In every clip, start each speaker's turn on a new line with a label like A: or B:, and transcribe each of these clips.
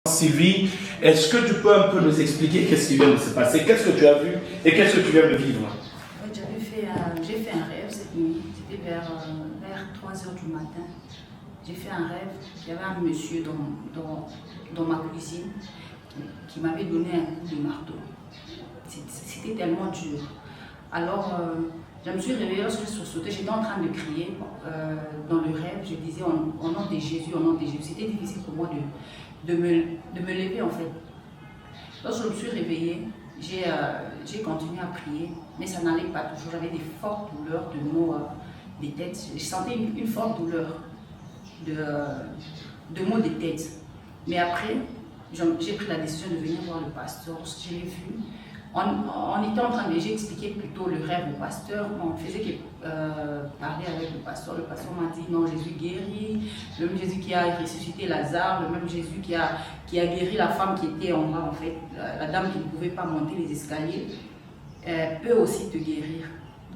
A: Sylvie, est-ce que tu peux un peu nous expliquer qu'est-ce qui vient de se passer? Qu'est-ce que tu as vu et qu'est-ce que tu viens de vivre?
B: J'ai fait un rêve cette nuit, c'était vers 3 h du matin. J'ai fait un rêve, il y avait un monsieur dans ma cuisine qui m'avait donné un coup de marteau. C'était tellement dur. Alors, je me suis réveillée, lorsque je suis sautée, j'étais en train de crier dans le rêve. Je disais au nom de Jésus, au nom de Jésus. C'était difficile pour moi de me lever en fait. Lorsque je me suis réveillée, j'ai continué à prier, mais ça n'allait pas toujours. J'avais des fortes douleurs de maux des têtes. Je sentais une forte douleur de maux des têtes. Mais après, j'ai pris la décision de venir voir le pasteur. Je l'ai vu. On était en train de, j'ai expliqué plutôt le rêve au pasteur. On faisait parler avec le pasteur. Le pasteur m'a dit non, Jésus guérit. Le même Jésus qui a ressuscité Lazare, le même Jésus qui a guéri la femme qui était en bas, en fait, la dame qui ne pouvait pas monter les escaliers, peut aussi te guérir.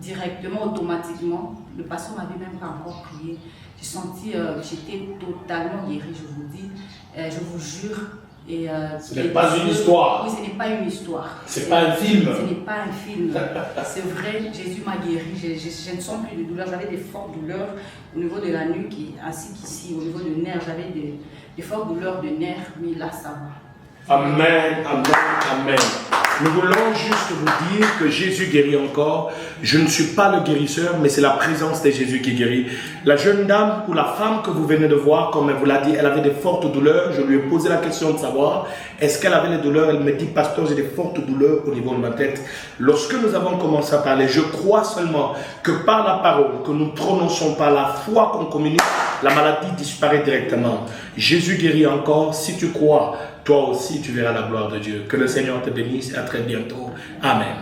B: Directement, automatiquement. Le pasteur m'avait même pas encore prié. J'ai senti que j'étais totalement guérie, je vous dis. Je vous jure.
A: Ce n'est pas une histoire.
B: Oui, ce n'est pas une histoire.
A: C'est pas un film.
B: Ce n'est pas un film. C'est vrai, Jésus m'a guéri. Je ne sens plus de douleur. J'avais des fortes douleurs au niveau de la nuque ainsi qu'ici, au niveau des nerfs. J'avais des fortes douleurs de nerfs, mais là, ça va.
A: Amen, amen, amen. Nous voulons juste vous dire que Jésus guérit encore. Je ne suis pas le guérisseur, mais c'est la présence de Jésus qui guérit. La jeune dame ou la femme que vous venez de voir, comme elle vous l'a dit, elle avait des fortes douleurs. Je lui ai posé la question de savoir, est-ce qu'elle avait les douleurs? Elle me dit, pasteur, j'ai des fortes douleurs au niveau de ma tête. Lorsque nous avons commencé à parler, je crois seulement que par la parole que nous prononçons, par la foi qu'on communique, la maladie disparaît directement. Jésus guérit encore. Si tu crois, toi aussi, tu verras la gloire de Dieu. Que le Seigneur te bénisse et à très bientôt. Amen.